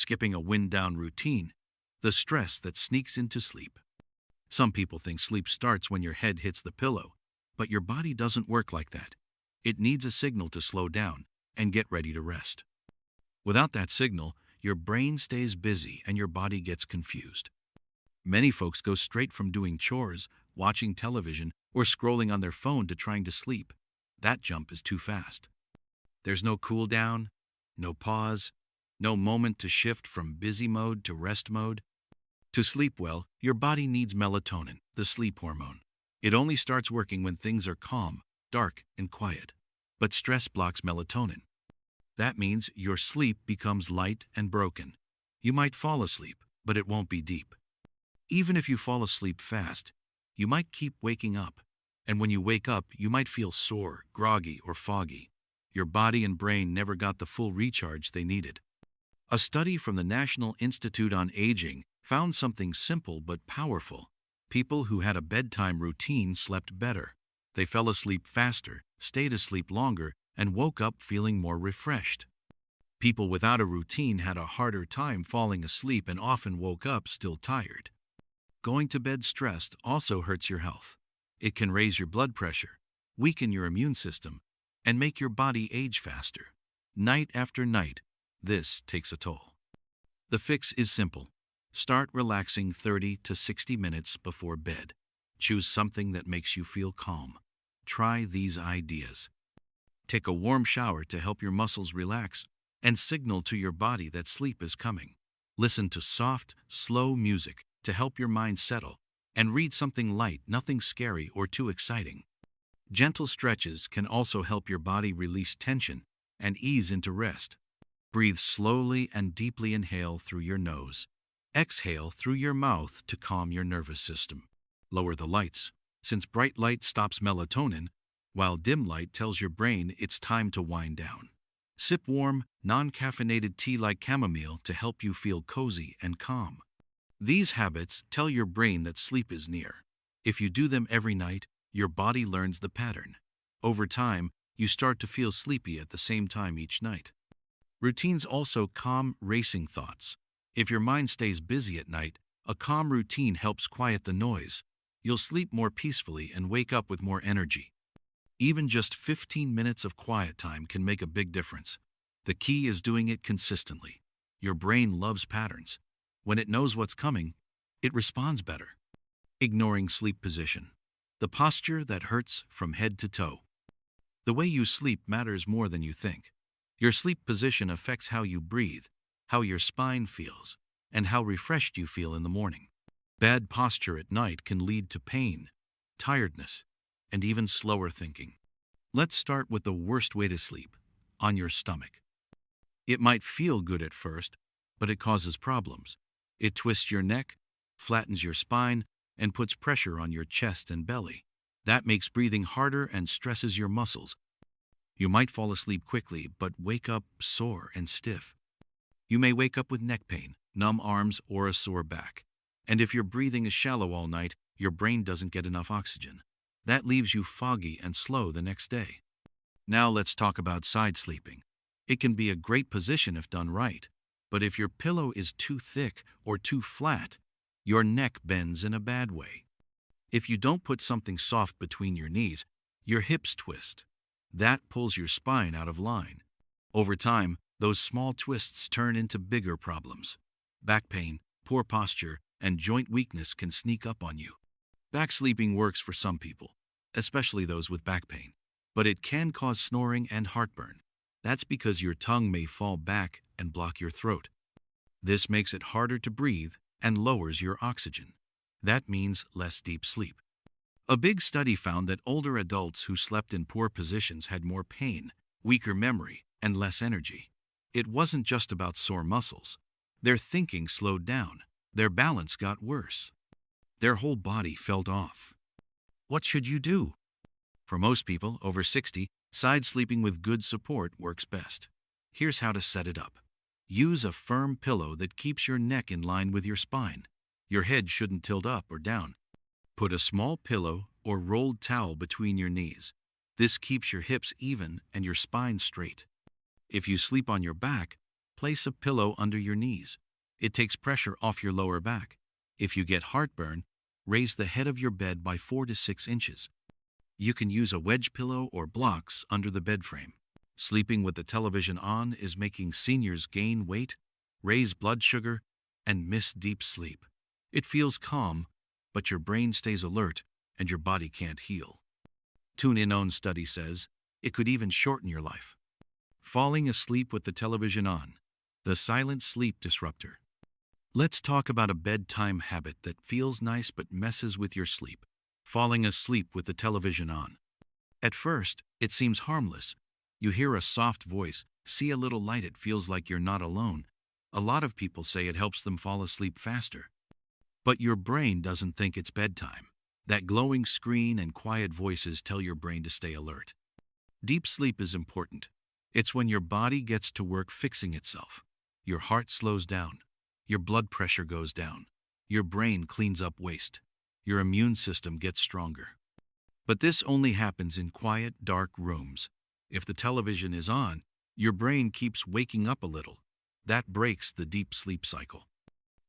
skipping a wind-down routine, the stress that sneaks into sleep. Some people think sleep starts when your head hits the pillow, but your body doesn't work like that. It needs a signal to slow down and get ready to rest. Without that signal, your brain stays busy and your body gets confused. Many folks go straight from doing chores, watching television, or scrolling on their phone to trying to sleep. That jump is too fast. There's no cool down, no pause, no moment to shift from busy mode to rest mode. To sleep well, your body needs melatonin, the sleep hormone. It only starts working when things are calm, dark, and quiet. But stress blocks melatonin. That means your sleep becomes light and broken. You might fall asleep, but it won't be deep. Even if you fall asleep fast, you might keep waking up. And when you wake up, you might feel sore, groggy, or foggy. Your body and brain never got the full recharge they needed. A study from the National Institute on Aging found something simple but powerful. People who had a bedtime routine slept better. They fell asleep faster, stayed asleep longer, and woke up feeling more refreshed. People without a routine had a harder time falling asleep and often woke up still tired. Going to bed stressed also hurts your health. It can raise your blood pressure, weaken your immune system, and make your body age faster. Night after night, this takes a toll. The fix is simple. Start relaxing 30 to 60 minutes before bed. Choose something that makes you feel calm. Try these ideas. Take a warm shower to help your muscles relax and signal to your body that sleep is coming. Listen to soft, slow music to help your mind settle, and read something light, nothing scary or too exciting. Gentle stretches can also help your body release tension and ease into rest. Breathe slowly and deeply. Inhale through your nose. Exhale through your mouth to calm your nervous system. Lower the lights, since bright light stops melatonin, while dim light tells your brain it's time to wind down. Sip warm, non-caffeinated tea like chamomile to help you feel cozy and calm. These habits tell your brain that sleep is near. If you do them every night, your body learns the pattern. Over time, you start to feel sleepy at the same time each night. Routines also calm racing thoughts. If your mind stays busy at night, a calm routine helps quiet the noise. You'll sleep more peacefully and wake up with more energy. Even just 15 minutes of quiet time can make a big difference. The key is doing it consistently. Your brain loves patterns. When it knows what's coming, it responds better. Ignoring sleep position. The posture that hurts from head to toe. The way you sleep matters more than you think. Your sleep position affects how you breathe, how your spine feels, and how refreshed you feel in the morning. Bad posture at night can lead to pain, tiredness, and even slower thinking. Let's start with the worst way to sleep, on your stomach. It might feel good at first, but it causes problems. It twists your neck, flattens your spine, and puts pressure on your chest and belly. That makes breathing harder and stresses your muscles. You might fall asleep quickly, but wake up sore and stiff. You may wake up with neck pain, numb arms, or a sore back. And if your breathing is shallow all night, your brain doesn't get enough oxygen. That leaves you foggy and slow the next day. Now let's talk about side sleeping. It can be a great position if done right, but if your pillow is too thick or too flat, your neck bends in a bad way. If you don't put something soft between your knees, your hips twist. That pulls your spine out of line. Over time, those small twists turn into bigger problems. Back pain, poor posture, and joint weakness can sneak up on you. Back sleeping works for some people, especially those with back pain, but it can cause snoring and heartburn. That's because your tongue may fall back and block your throat. This makes it harder to breathe and lowers your oxygen. That means less deep sleep. A big study found that older adults who slept in poor positions had more pain, weaker memory, and less energy. It wasn't just about sore muscles. Their thinking slowed down. Their balance got worse. Their whole body felt off. What should you do? For most people over 60, side sleeping with good support works best. Here's how to set it up. Use a firm pillow that keeps your neck in line with your spine. Your head shouldn't tilt up or down. Put a small pillow or rolled towel between your knees. This keeps your hips even and your spine straight. If you sleep on your back, place a pillow under your knees. It takes pressure off your lower back. If you get heartburn, raise the head of your bed by 4 to 6 inches. You can use a wedge pillow or blocks under the bed frame. Sleeping with the television on is making seniors gain weight, raise blood sugar, and miss deep sleep. It feels calm, but your brain stays alert and your body can't heal. TuneIn own study says it could even shorten your life. Falling asleep with the television on, the silent sleep disruptor. Let's talk about a bedtime habit that feels nice but messes with your sleep. Falling asleep with the television on. At first, it seems harmless. You hear a soft voice, see a little light, it feels like you're not alone. A lot of people say it helps them fall asleep faster. But your brain doesn't think it's bedtime. That glowing screen and quiet voices tell your brain to stay alert. Deep sleep is important. It's when your body gets to work fixing itself. Your heart slows down. Your blood pressure goes down. Your brain cleans up waste. Your immune system gets stronger. But this only happens in quiet, dark rooms. If the television is on, your brain keeps waking up a little. That breaks the deep sleep cycle.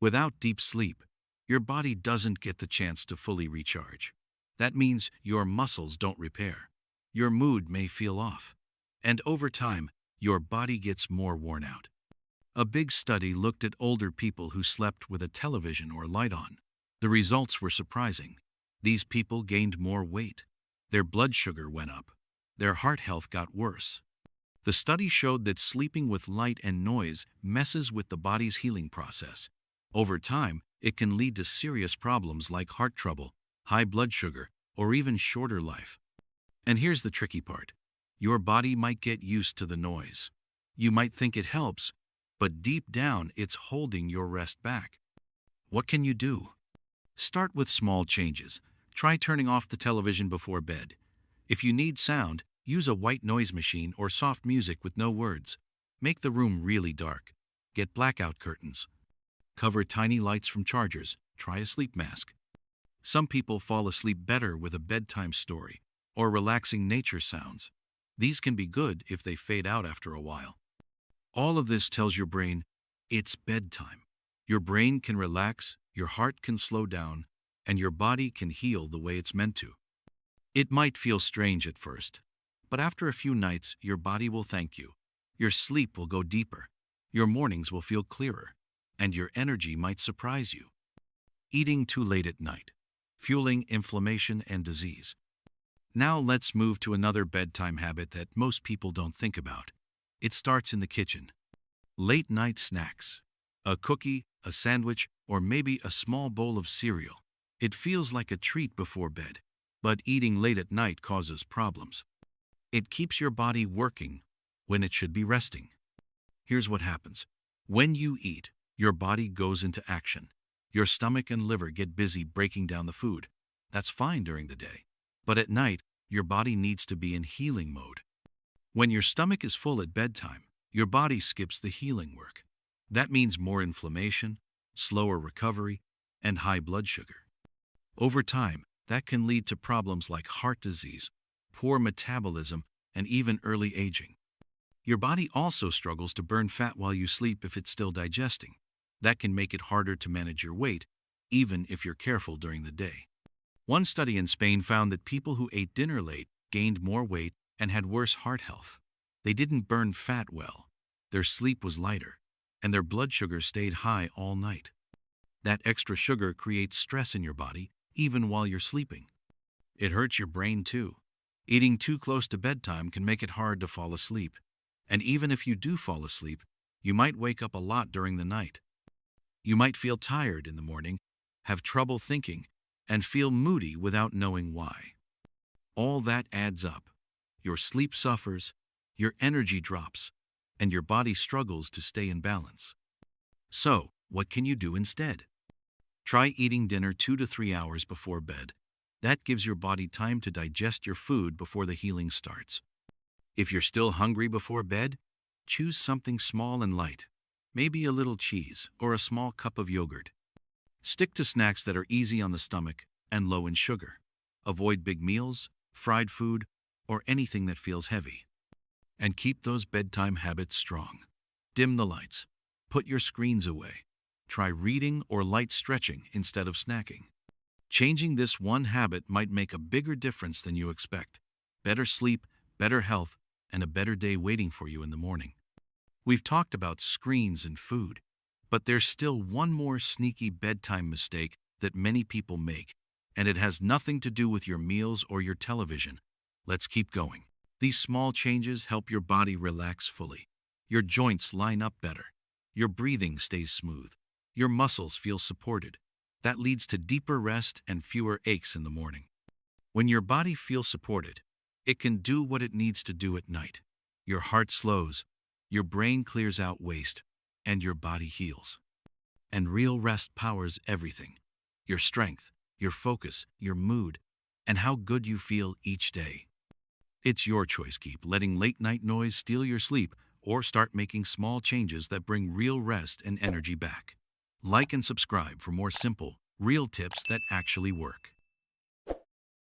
Without deep sleep, your body doesn't get the chance to fully recharge. That means your muscles don't repair. Your mood may feel off. And over time, your body gets more worn out. A big study looked at older people who slept with a television or light on. The results were surprising. These people gained more weight. Their blood sugar went up. Their heart health got worse. The study showed that sleeping with light and noise messes with the body's healing process. Over time, it can lead to serious problems like heart trouble, high blood sugar, or even shorter life. And here's the tricky part. Your body might get used to the noise. You might think it helps, but deep down it's holding your rest back. What can you do? Start with small changes. Try turning off the television before bed. If you need sound, use a white noise machine or soft music with no words. Make the room really dark. Get blackout curtains. Cover tiny lights from chargers. Try a sleep mask. Some people fall asleep better with a bedtime story or relaxing nature sounds. These can be good if they fade out after a while. All of this tells your brain, it's bedtime. Your brain can relax, your heart can slow down, and your body can heal the way it's meant to. It might feel strange at first, but after a few nights, your body will thank you. Your sleep will go deeper, your mornings will feel clearer, and your energy might surprise you. Eating too late at night, fueling inflammation and disease. Now let's move to another bedtime habit that most people don't think about. It starts in the kitchen. Late night snacks. A cookie, a sandwich, or maybe a small bowl of cereal. It feels like a treat before bed, but eating late at night causes problems. It keeps your body working when it should be resting. Here's what happens. When you eat, your body goes into action. Your stomach and liver get busy breaking down the food. That's fine during the day. But at night, your body needs to be in healing mode. When your stomach is full at bedtime, your body skips the healing work. That means more inflammation, slower recovery, and high blood sugar. Over time, that can lead to problems like heart disease, poor metabolism, and even early aging. Your body also struggles to burn fat while you sleep if it's still digesting. That can make it harder to manage your weight, even if you're careful during the day. One study in Spain found that people who ate dinner late gained more weight and had worse heart health. They didn't burn fat well, their sleep was lighter, and their blood sugar stayed high all night. That extra sugar creates stress in your body, even while you're sleeping. It hurts your brain too. Eating too close to bedtime can make it hard to fall asleep. And even if you do fall asleep, you might wake up a lot during the night. You might feel tired in the morning, have trouble thinking, and feel moody without knowing why. All that adds up. Your sleep suffers, your energy drops, and your body struggles to stay in balance. So, what can you do instead? Try eating dinner 2 to 3 hours before bed. That gives your body time to digest your food before the healing starts. If you're still hungry before bed, choose something small and light, maybe a little cheese or a small cup of yogurt. Stick to snacks that are easy on the stomach and low in sugar. Avoid big meals, fried food, or anything that feels heavy. And keep those bedtime habits strong. Dim the lights. Put your screens away. Try reading or light stretching instead of snacking. Changing this one habit might make a bigger difference than you expect. Better sleep, better health, and a better day waiting for you in the morning. We've talked about screens and food, but there's still one more sneaky bedtime mistake that many people make, and it has nothing to do with your meals or your television. Let's keep going. These small changes help your body relax fully. Your joints line up better. Your breathing stays smooth. Your muscles feel supported. That leads to deeper rest and fewer aches in the morning. When your body feels supported, it can do what it needs to do at night. Your heart slows, your brain clears out waste, and your body heals. And real rest powers everything. Your strength, your focus, your mood, and how good you feel each day. It's your choice. Keep letting late night noise steal your sleep, or start making small changes that bring real rest and energy back. Like and subscribe for more simple, real tips that actually work.